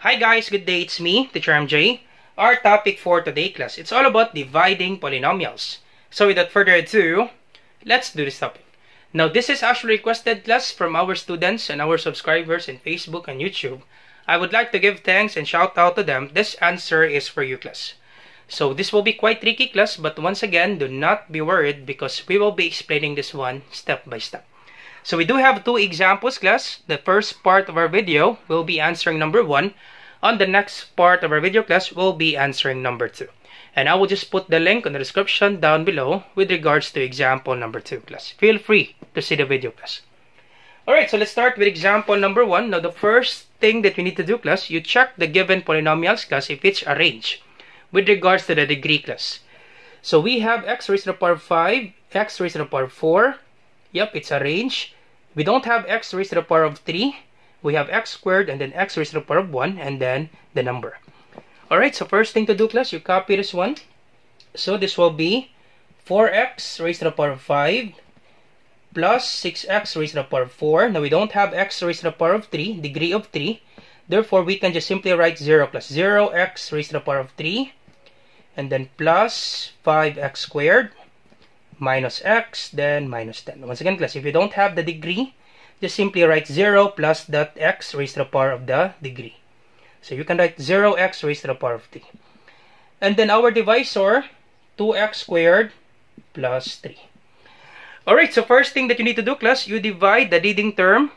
Hi guys, good day, it's me, Teacher MJ. Our topic for today class, it's all about dividing polynomials. So without further ado, let's do this topic. Now this is actually requested class from our students and our subscribers in Facebook and YouTube. I would like to give thanks and shout out to them. This answer is for you class. So this will be quite tricky class, but once again, do not be worried because we will be explaining this one step by step. So we do have two examples class. The first part of our video will be answering number 1. On the next part of our video class, we'll be answering number 2. And I will just put the link in the description down below with regards to example number 2 class. Feel free to see the video class. Alright, so let's start with example number 1. Now the first thing that we need to do class, you check the given polynomials class if it's arranged with regards to the degree class. So we have x raised to the power of 5, x raised to the power of 4. Yep, it's arranged. We don't have x raised to the power of 3. We have x squared and then x raised to the power of 1 and then the number. Alright, so first thing to do class, you copy this one. So this will be 4x raised to the power of 5 plus 6x raised to the power of 4. Now we don't have x raised to the power of 3, degree of 3. Therefore, we can just simply write 0 plus 0x raised to the power of 3 and then plus 5x squared minus x, then minus 10. Once again, class, if you don't have the degree, just simply write 0 plus that x raised to the power of the degree. So you can write 0x raised to the power of 3. And then our divisor, 2x squared plus 3. Alright, so first thing that you need to do, class, you divide the leading term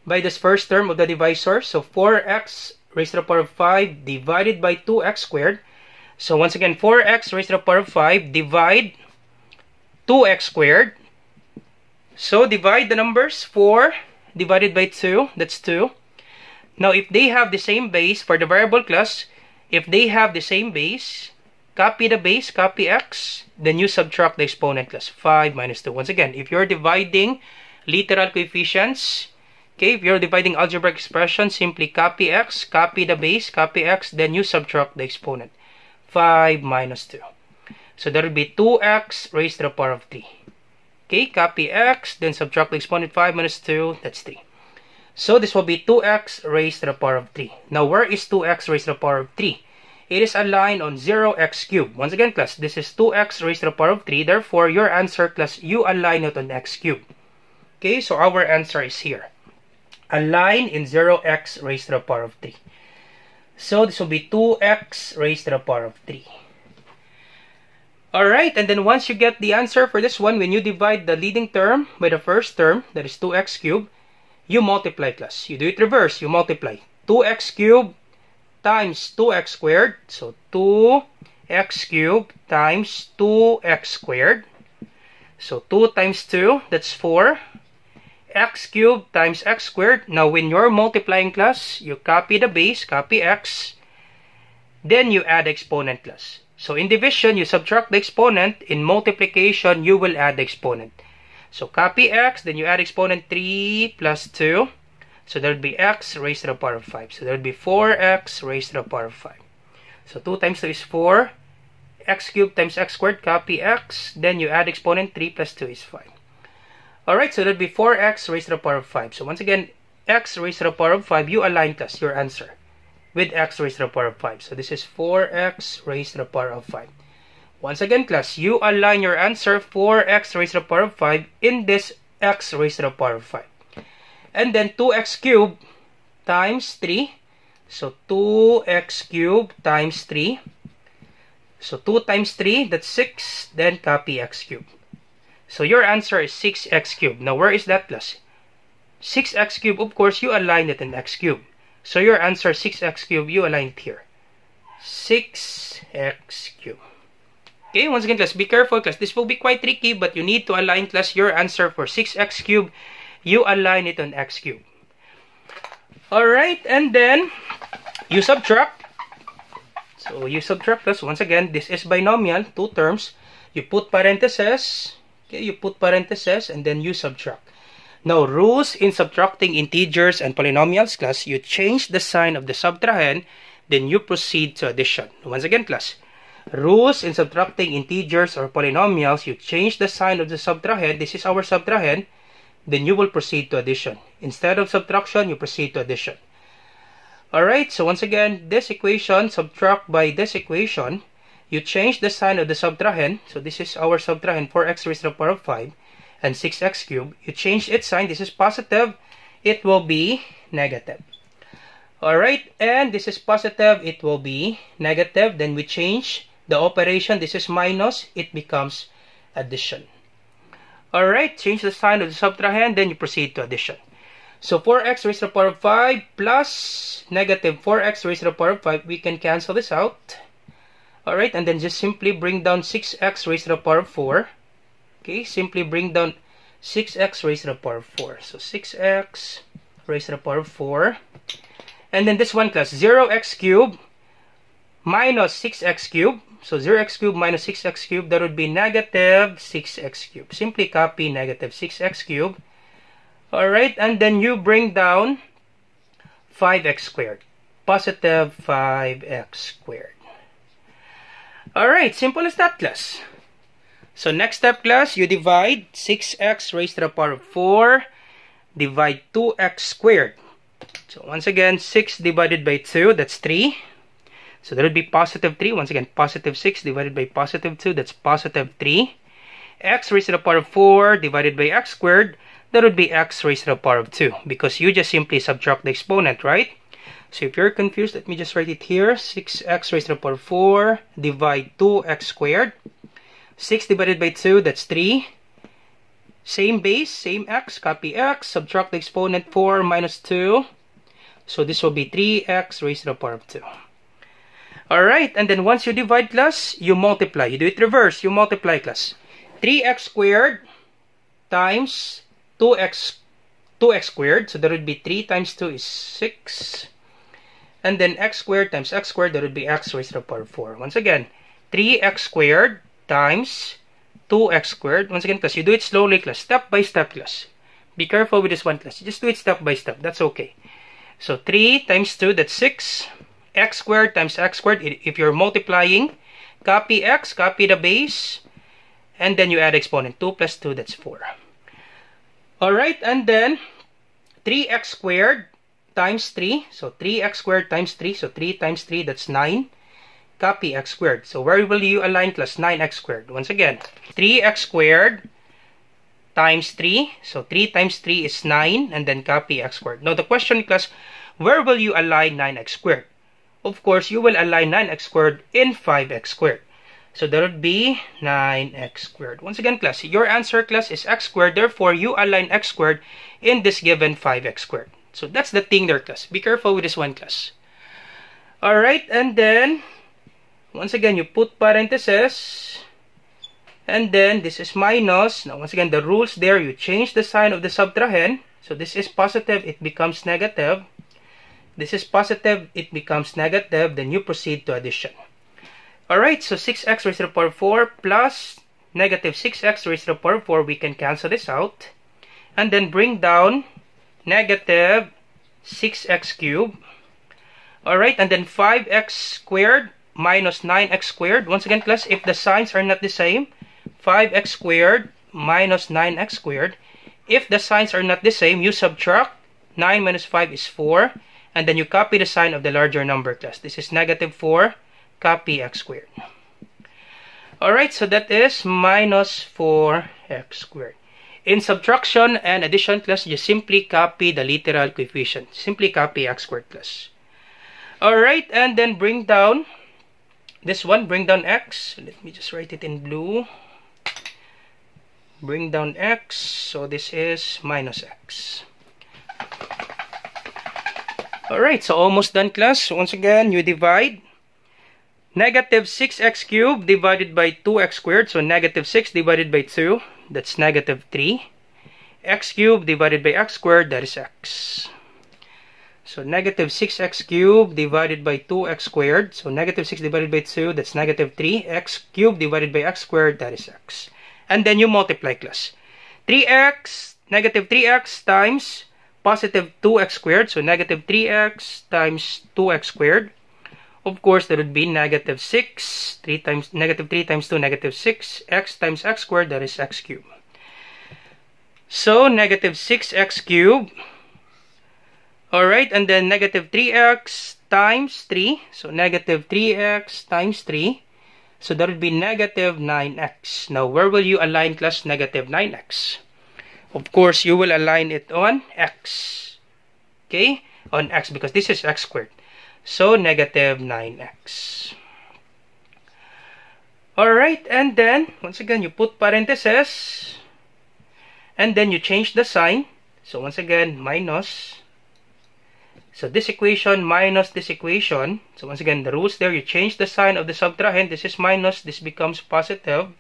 by this first term of the divisor. So 4x raised to the power of 5 divided by 2x squared. So once again, 4x raised to the power of 5 divide 2x squared. So divide the numbers. 4 divided by 2, that's 2. Now if they have the same base for the variable class, if they have the same base, copy the base, copy x, then you subtract the exponent class. 5 minus 2. Once again, if you're dividing literal coefficients, okay, if you're dividing algebraic expression, simply copy x, copy the base, copy x, then you subtract the exponent. 5 minus 2. So that will be 2x raised to the power of 3. Okay, copy x, then subtract the exponent. 5 minus 2, that's 3. So this will be 2x raised to the power of 3. Now where is 2x raised to the power of 3? It is aligned on 0x cubed. Once again class, this is 2x raised to the power of 3. Therefore, your answer class, you align it on x cubed. Okay, so our answer is here. Align in 0x raised to the power of 3. So this will be 2x raised to the power of 3. Alright, and then once you get the answer for this one, when you divide the leading term by the first term, that is 2x cubed, you multiply class. You do it reverse, you multiply. 2x cubed times 2x squared. So 2x cubed times 2x squared. So 2 times 2, that's 4. X cubed times x squared. Now when you're multiplying class, you copy the base, copy x, then you add exponent class. So in division, you subtract the exponent. In multiplication, you will add the exponent. So copy x, then you add exponent 3 plus 2. So there will be x raised to the power of 5. So there will be 4x raised to the power of 5. So 2 times 2 is 4. X cubed times x squared, copy x. Then you add exponent 3 plus 2 is 5. Alright, so there will be 4x raised to the power of 5. So once again, x raised to the power of 5, you align class your answer with x raised to the power of 5. So this is 4x raised to the power of 5. Once again, class, you align your answer 4x raised to the power of 5 in this x raised to the power of 5. And then 2x cubed times 3. So 2x cubed times 3. So 2 times 3, that's 6. Then copy x cubed. So your answer is 6x cubed. Now where is that class? 6x cubed, of course, you align it in x cubed. So your answer 6x cubed, you align it here. 6x cubed. Okay, once again class, be careful class. This will be quite tricky, but you need to align class your answer for 6x cubed. You align it on x cubed. Alright, and then you subtract. So you subtract class. Once again, this is binomial, two terms. You put parentheses. Okay, you put parentheses and then you subtract. Now, rules in subtracting integers and polynomials, class, you change the sign of the subtrahend, then you proceed to addition. Once again, class, rules in subtracting integers or polynomials, you change the sign of the subtrahend. This is our subtrahend. Then you will proceed to addition. Instead of subtraction, you proceed to addition. Alright, so once again, this equation, subtract by this equation, you change the sign of the subtrahend. So this is our subtrahend, 4x raised to the power of 5 and 6x cubed. You change its sign. This is positive. It will be negative. Alright, and this is positive. It will be negative. Then we change the operation. This is minus. It becomes addition. Alright, change the sign of the subtrahend. Then you proceed to addition. So 4x raised to the power of 5 plus negative 4x raised to the power of 5. We can cancel this out. Alright, and then just simply bring down 6x raised to the power of 4. Okay, simply bring down 6x raised to the power of 4. So 6x raised to the power of 4. And then this one class, 0x cubed minus 6x cubed. So 0x cubed minus 6x cubed, that would be negative 6x cubed. Simply copy negative 6x cubed. Alright, and then you bring down 5x squared. Positive 5x squared. Alright, simple as that, class. So next step, class, you divide 6x raised to the power of 4. Divide 2x squared. So once again, 6 divided by 2, that's 3. So that would be positive 3. Once again, positive 6 divided by positive 2, that's positive 3. X raised to the power of 4 divided by x squared, that would be x raised to the power of 2. Because you just simply subtract the exponent, right? So if you're confused, let me just write it here. 6x raised to the power of 4 divide 2x squared. 6 divided by 2, that's 3. Same base, same x, copy x, subtract the exponent 4 minus 2. So this will be 3x raised to the power of 2. Alright, and then once you divide, class, you multiply. You do it reverse, you multiply, class. 3x squared times 2x squared. So that would be 3 times 2 is 6. And then x squared times x squared, that would be x raised to the power of 4. Once again, 3x squared times 2x squared. Once again, class, you do it slowly, class. Step by step, class. Be careful with this one, class. Just do it step by step. That's okay. So 3 times 2, that's 6. X squared times x squared. If you're multiplying, copy x, copy the base, and then you add exponent. 2 plus 2, that's 4. Alright, and then 3x squared times 3. So 3x squared times 3. So 3 times 3, that's 9. Copy x squared. So where will you align, class? 9x squared. Once again, 3x squared times 3. So 3 times 3 is 9. And then copy x squared. Now the question, class, where will you align 9x squared? Of course, you will align 9x squared in 5x squared. So that would be 9x squared. Once again, class, your answer, class, is x squared. Therefore, you align x squared in this given 5x squared. So that's the thing there, class. Be careful with this one, class. Alright, and then once again, you put parentheses. And then this is minus. Now, once again, the rules there, you change the sign of the subtrahend. So this is positive, it becomes negative. This is positive, it becomes negative. Then you proceed to addition. Alright, so 6x raised to the power of 4 plus negative 6x raised to the power of 4. We can cancel this out. And then bring down negative 6x cubed. Alright, and then 5x squared minus 9x squared. Once again, class, if the signs are not the same, 5x squared minus 9x squared. If the signs are not the same, you subtract. 9 minus 5 is 4. And then you copy the sign of the larger number, class. This is negative 4. Copy x squared. Alright, so that is minus 4x squared. In subtraction and addition, class, you simply copy the literal coefficient. Simply copy x squared, class. Alright, and then bring down this one, bring down x. Let me just write it in blue. Bring down x. So this is minus x. Alright, so almost done, class. Once again, you divide. Negative 6x cubed divided by 2x squared. So negative 6 divided by 2. That's negative 3. X cubed divided by x squared. That is x. So negative 6x cubed divided by 2x squared. So negative 6 divided by 2. That's negative 3. X cubed divided by x squared. That is x. And then you multiply, class. 3x, negative 3x times positive 2x squared. So negative 3x times 2x squared. Of course, that would be negative 6. Negative 3 times 2, negative 6. X times x squared, that is x cubed. So negative 6x cubed Alright, and then negative 3x times 3. So negative 3x times 3. So that would be negative 9x. Now, where will you align, class, negative 9x? Of course, you will align it on x. Okay? On x, because this is x squared. So, negative 9x. Alright, and then, once again, you put parentheses. And then you change the sign. So, once again, minus. So, this equation minus this equation. So, once again, the rules there, you change the sign of the subtrahend. This is minus, this becomes positive.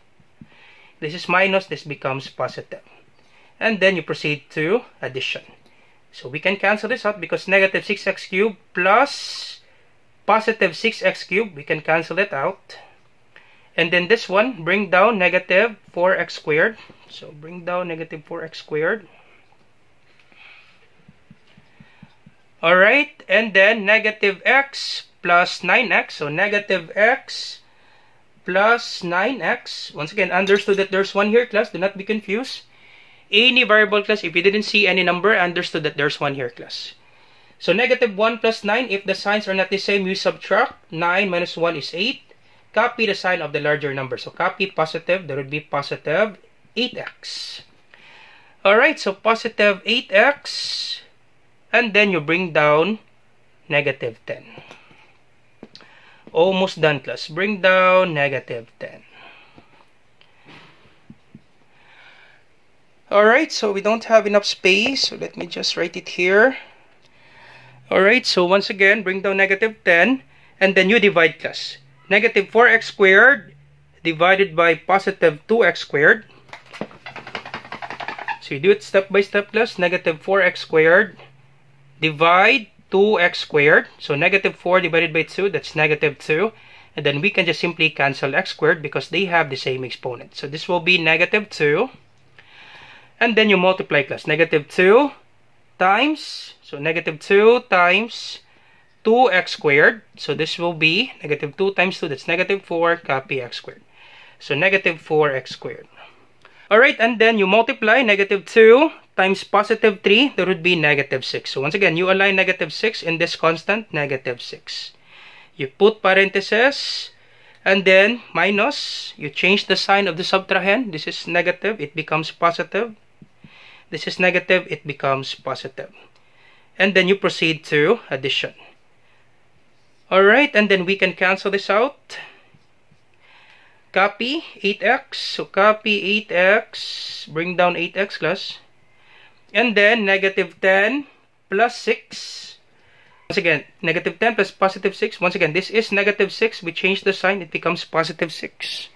This is minus, this becomes positive. And then you proceed to addition. So, we can cancel this out because negative 6x cubed plus positive 6x cubed, we can cancel it out. And then this one, bring down negative 4x squared. So, bring down negative 4x squared. Alright, and then negative x plus 9x. So, negative x plus 9x. Once again, understood that there's 1 here, class. Do not be confused. Any variable, class, if you didn't see any number, understood that there's 1 here, class. So, negative 1 plus 9, if the signs are not the same, you subtract. 9 minus 1 is 8. Copy the sign of the larger number. So, copy positive, there would be positive 8x. Alright, so positive 8x. And then you bring down negative 10. Almost done, class. Bring down negative 10. Alright, so we don't have enough space. So let me just write it here. Alright, so once again, bring down negative 10. And then you divide, class. Negative 4x squared divided by positive 2x squared. So you do it step by step, class. Negative 4x squared divide 2x squared. So negative 4 divided by 2, that's negative 2. And then we can just simply cancel x squared because they have the same exponent. So this will be negative 2. And then you multiply, class. Negative 2 times, so negative 2 times 2x squared. So this will be negative 2 times 2, that's negative 4, copy x squared. So negative 4x squared. Alright, and then you multiply negative 2 times positive 3, that would be negative 6. So once again, you align negative 6 in this constant, negative 6. You put parentheses, and then minus, you change the sign of the subtrahend. This is negative, it becomes positive. This is negative, it becomes positive. And then you proceed to addition. Alright, and then we can cancel this out. Copy 8x. So copy 8x. Bring down 8x, class. And then negative 10 plus 6. Once again, negative 10 plus positive 6. Once again, this is negative 6. We change the sign. It becomes positive 6.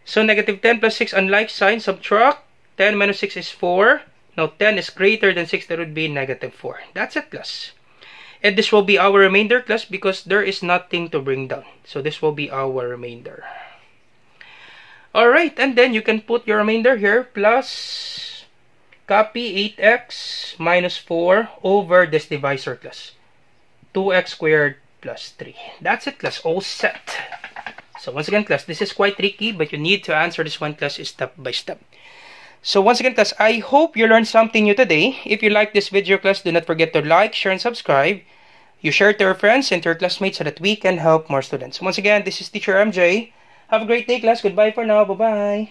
So negative 10 plus 6, unlike sign, subtract. 10 minus 6 is 4. Now 10 is greater than 6. That would be negative 4. That's it, class. And this will be our remainder, class, because there is nothing to bring down. So this will be our remainder. Alright, and then you can put your remainder here, plus copy 8x minus 4 over this divisor, class. 2x squared plus 3. That's it, class. All set. So once again, class, this is quite tricky, but you need to answer this one, class, step by step. So once again, class, I hope you learned something new today. If you like this video, class, do not forget to like, share, and subscribe. You share it to your friends and to your classmates so that we can help more students. Once again, this is Teacher MJ. Have a great day, class. Goodbye for now. Bye-bye.